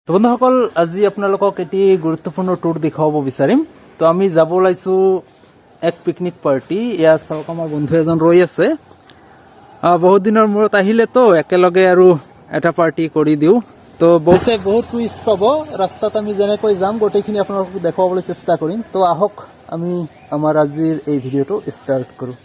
তো বন্ধুসকল আজি আপোনালোকক এটি গুৰুত্বপূৰ্ণ টুৰ দেখাব বিচাৰিম। তো আমি যাব ওলাইছো এক পিকনিক পাৰ্টি। ইয়াত চাওক আমাৰ বন্ধু এজন ৰৈ আছে। বহুত দিনৰ মূৰত আহিলে তো একেলগে আৰু এটা পাৰ্টি কৰি দিওঁ। তো বহুত টুইষ্ট পাব ৰাস্তাত। আমি যেনেকৈ যাম গোটেইখিনি আপোনালোকক দেখুৱাবলৈ চেষ্টা কৰিম। তো আহক আমি আমাৰ আজিৰ এই ভিডিঅ'টো ষ্টাৰ্ট কৰোঁ।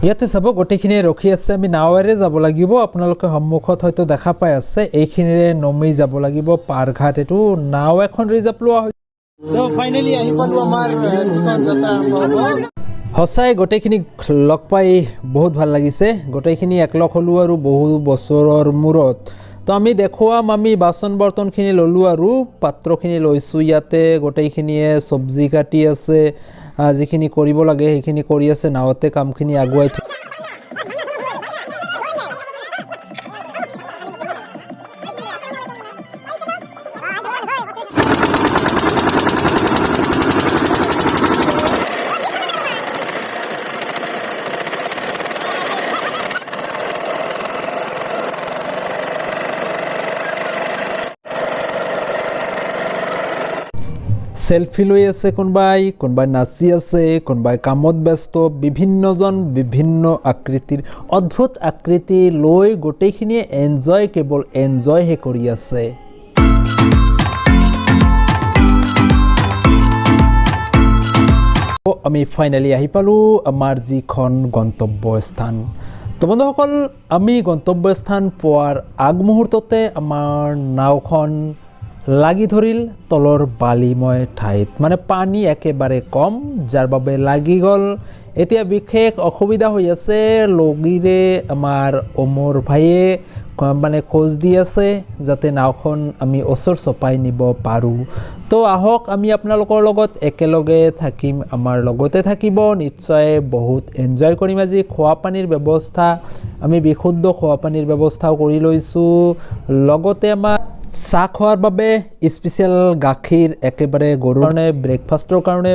ইয়াতে চাব গোটেইখিনি ৰখি আছে। আমি নাৱেৰে যাব লাগিব। আপোনালোকে সন্মুখত হয়তো দেখা পাই আছে এইখিনিৰে নমি যাব লাগিব পাৰঘাট। এইটো নাও এখন ৰিজাৰ্ভ লোৱা হৈছে। তো ফাইনেলি আহি পালো আমাৰ যিখন যাত্ৰা আৰম্ভ হ'ব। সঁচাই গোটেইখিনি লগ পাই বহুত ভাল লাগিছে। গোটেইখিনি একলগ হ'লো আৰু বহু বছৰৰ মূৰত। তো আমি দেখুৱাম, আমি বাচন বৰ্তনখিনি ল'লোঁ আৰু পাত্ৰখিনি লৈছোঁ। ইয়াতে গোটেইখিনিয়ে চব্জি কাটি আছে, যিখিনি কৰিব লাগে সেইখিনি কৰি আছে। নাৱতে কামখিনি আগুৱাই সেলফি লৈ আছে, কোনোবাই নাচি আছে, কোনোবাই কামত ব্যস্ত। বিভিন্নজন বিভিন্ন আকৃতিৰ অদ্ভুত আকৃতি লৈ গোটেইখিনিয়ে কেৱল এনজয়হে কৰি আছে। আমি ফাইনেলি আহি পালোঁ আমাৰ যিখন গন্তব্যস্থান। তো বন্ধুসকল, আমি গন্তব্যস্থান পোৱাৰ আগমুহূৰ্ততে আমাৰ নাওখন লাগি ধৰিল তলৰ বালিময় ঠাইত। মানে পানী একেবাৰে কম, যাৰ বাবে লাগি গ'ল। এতিয়া বিশেষ অসুবিধা হৈ আছে। লগিৰে আমাৰ অমৰ ভাইয়ে মানে খোজ দি আছে যাতে নাওখন আমি ওচৰ চপাই নিব পাৰোঁ। তো আহক আমি আপোনালোকৰ লগত একেলগে থাকিম, আমাৰ লগতে থাকিব। নিশ্চয় বহুত এনজয় কৰিম আজি। খোৱা পানীৰ ব্যৱস্থা, আমি বিশুদ্ধ খোৱা পানীৰ ব্যৱস্থাও কৰি লৈছোঁ। লগতে আমাৰ চাহ খোৱাৰ বাবে স্পেচিয়েল গাখীৰ, একেবাৰে গৰুৰ কাৰণে ব্ৰেকফাষ্টৰ কাৰণে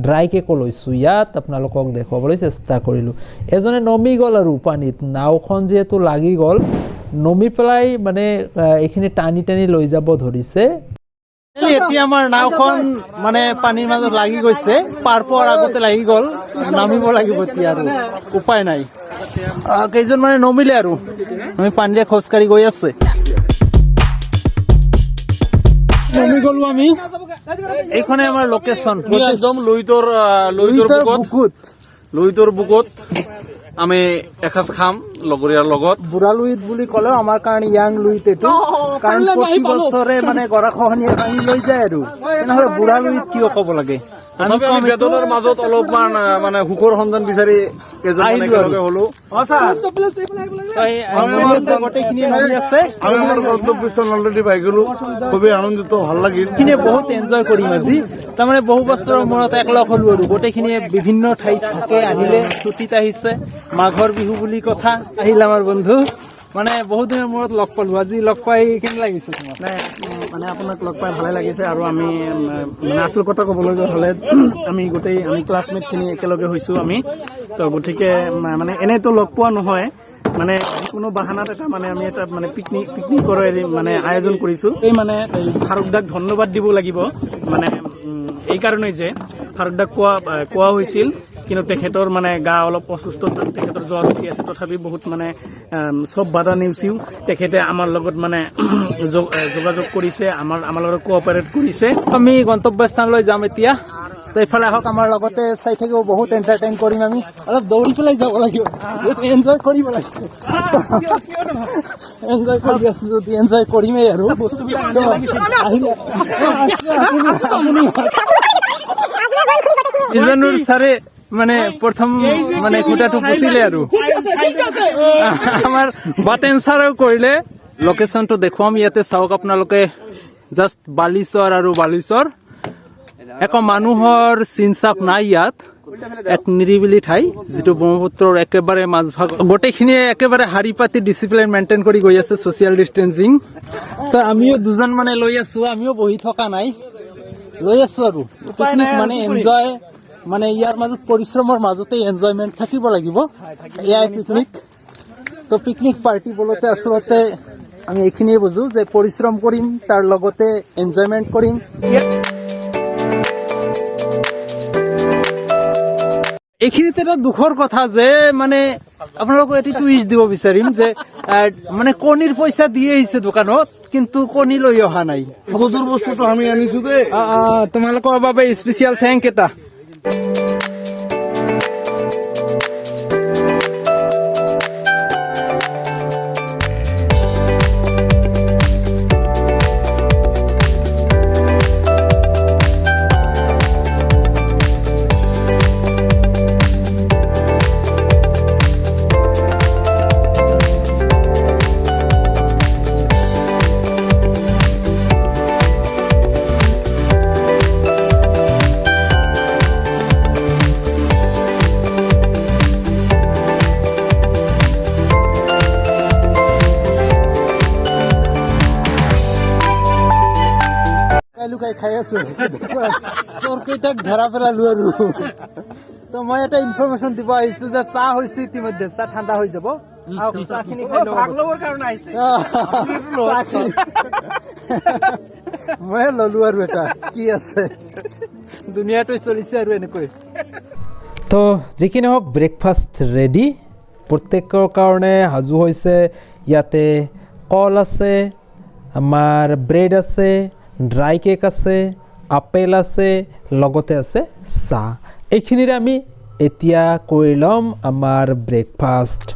ড্ৰাই কেকো লৈছোঁ। ইয়াত আপোনালোকক দেখুৱাবলৈ চেষ্টা কৰিলোঁ। এজনে নমি গ'ল আৰু পানীত। নাওখন যিহেতু লাগি গ'ল, নমি পেলাই মানে এইখিনি টানি টানি লৈ যাব ধৰিছে। এতিয়া আমাৰ নাওখন মানে পানীৰ মাজত লাগি গৈছে। পাৰ পোৱাৰ আগতে লাগি গ'ল, নামিব লাগিব এতিয়া আৰু উপায় নাই। কেইজন মানে নমিলে আৰু আমি পানীৰে খোজকাঢ়ি গৈ আছে। নমি গ'লো আমি। এইখনে আমাৰ লোকেশ্যন, একদম লুইতৰ বুকুত আমি এসাঁজ খাম লগৰীয়াৰ লগত। বুঢ়া লুইত বুলি ক'লেও আমাৰ কাৰণে য়াং লুইত এইটো, কাৰণ প্ৰতি বছৰে মানে গৰাখহনীয়া পানী লৈ যায় আৰু তেনেহ'লে বুঢ়া লুইত কিয় ক'ব লাগে। আমি বেদনৰ মাজত অলপমান মানে সুখৰ সন্ধান বিচাৰি একেলগে হলো। অলৰেডি পাই গলো, খুবেই আনন্দিত, ভাল লাগিল। বহুত এনজয় কৰিম আজি। তাৰমানে বহু বছৰৰ মূৰত একলগ হলো আৰু গোটেইখিনিয়ে বিভিন্ন ঠাইত থাকে। আহিলে ছুটীত আহিছে, মাঘৰ বিহু বুলি কথা। আহিল আমাৰ বন্ধু, মানে বহুত দিনৰ মূৰত লগ পালো। আজি লগ পাই কেনে লাগিছে তোমাৰ? মানে আপোনাক লগ পাই ভালে লাগিছে। আৰু আমি মানে আচল কথা ক'বলৈ হ'লে আমি ক্লাছমেটখিনি একেলগে হৈছোঁ আমি। তো গতিকে মানে এনেইতো লগ পোৱা নহয়, মানে যিকোনো বাহানাত এটা মানে আমি এটা মানে পিকনিকৰ মানে আয়োজন কৰিছোঁ। এই মানে ফাৰুক দাক ধন্যবাদ দিব লাগিব। মানে এই কাৰণেই যে ফাৰুক দাক কোৱা হৈছিল, কিন্তু তেখেতৰ মানে গা অলপ অসুস্থ, তেখেতৰ জ্বৰ উঠি আছে। তথাপি বহুত মানে চব বাধা নেওচিও তেখেতে আমাৰ লগত মানে যোগাযোগ কৰিছে, আমাৰ লগত কোঅপাৰেট কৰিছে। আমি গন্তব্যস্থানলৈ যাম এতিয়া। তো এইফালে আহক, আমাৰ লগতে চাই থাকিব। বহুত এণ্টাৰটেইন কৰিম আমি। অলপ দৌৰি পেলাই যাব লাগিব, এনজয় কৰিব লাগিব। এনজয় কৰি আছো যদি এনজয় কৰিমেই আৰু বস্তুবিলাক ছাৰে মানে প্ৰথম মানে খুঁটাটো পুতিলে আৰু আমাৰ বাটেন ছাৰেও কৰিলে লোকেশ্যনটো দেখুৱাম ইয়াতে চাওক আপোনালোকে জাষ্ট বালিচৰ আৰু বালিচৰ একো মানুহৰ চিনচাপ নাই ইয়াত এক নিৰিবিলি ঠাই যিটো ব্ৰহ্মপুত্ৰৰ একেবাৰে মাজভাগ গোটেইখিনিয়ে একেবাৰে শাৰী পাতি ডিচিপ্লিন মেইনটেইন কৰি গৈ আছে ছচিয়েল ডিষ্টেন্সিং তো আমিও দুজন মানে লৈ আছো আমিও বহি থকা নাই লৈ আছো আৰু পিকনিক মানে এনজয় মানে ইয়াৰ মাজত পৰিশ্ৰমৰ মাজতে এনজয়মেন্ট থাকিব লাগিব এয়াই পিকনিক তো পিকনিক পাৰ্টি বলতে আচলতে আমি এইখিনিয়ে বুজো যে পৰিশ্ৰম কৰিম তাৰ লগতে এনজয়মেন্ট কৰিম এইখিনিতে এটা দুখৰ কথা যে মানে আপোনালোকক এটি টুইষ্ট দিব বিচাৰিম যে মানে কণীৰ পইচা দি আহিছে দোকানত কিন্তু কণী লৈ অহা নাই গধুৰ বস্তুটো আমি আনিছো দে তোমালোকৰ বাবে স্পেচিয়েল থেংক এটা লুকাই খাই আছো চোৰকেইটাক ধৰা পেলালো আৰু তো মই এটা ইনফৰমেশ্যন দিব আহিছো যে চাহ হৈছে ইতিমধ্যে চাহ ঠাণ্ডা হৈ যাব চাহখিনি মই ললো আৰু এটা কি আছে দুনিয়াটো চলিছে আৰু এনেকৈ তো যিকি নহওক ব্ৰেকফাষ্ট ৰেডি প্ৰত্যেকৰ কাৰণে সাজু হৈছে ইয়াতে কল আছে আমাৰ ব্ৰেড আছে ড্ৰাই কেক আছে আপেল আছে লগতে আছে চাহ এইখিনিৰে আমি এতিয়া কৰি ল'ম আমাৰ ব্ৰেকফাষ্ট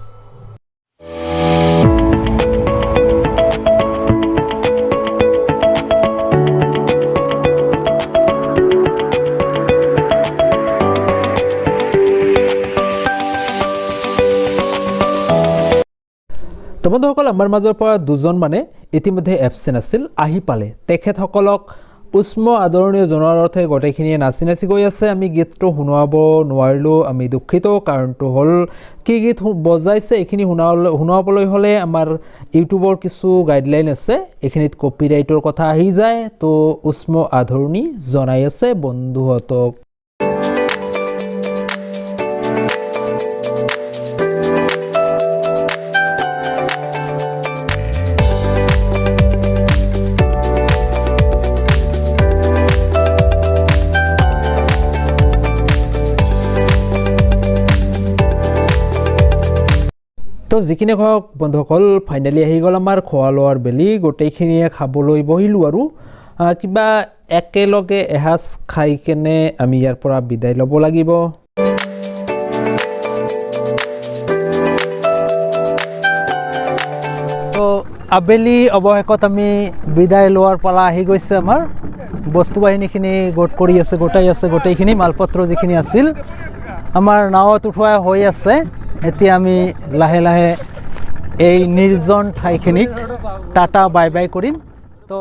তো বন্ধুসকল আমাৰ মাজৰ পৰা দুজন মানে ইতিমধ্যে এবচেণ্ট আছিল আহি পালে তেখেতসকলক উষ্ম আদৰণীয় জনোৱাৰ অৰ্থে গোটেইখিনিয়ে নাচি নাচি গৈ আছে আমি গীতটো শুনোৱাব নোৱাৰিলোঁ আমি দুখিত কাৰণটো হ'ল কি গীত বজাইছে এইখিনি শুনোৱাবলৈ হ'লে আমাৰ ইউটিউবৰ কিছু গাইডলাইন আছে এইখিনিত কপিৰাইটৰ কথা আহি যায় তো উষ্ম আদৰণি জনাই আছে বন্ধুহঁতক তো যিখিনি হওক বন্ধুসকল ফাইনেলি আহি গ'ল আমাৰ খোৱা লোৱাৰ বেলি গোটেইখিনিয়ে খাবলৈ বহিলোঁ আৰু কিবা একেলগে এসাঁজ খাই কেনে আমি ইয়াৰ পৰা বিদায় ল'ব লাগিব তো আবেলি অৱশেষত আমি বিদায় লোৱাৰ পালা আহি গৈছে আমাৰ বস্তু বাহিনীখিনি গোটাই আছে গোটেইখিনি মালপত্ৰ যিখিনি আছিল আমাৰ নাৱত উঠোৱা হৈ আছে এতিয়া আমি লাহে লাহে এই নিৰ্জন ঠাইখিনিক টাটা বাই বাই কৰিম তো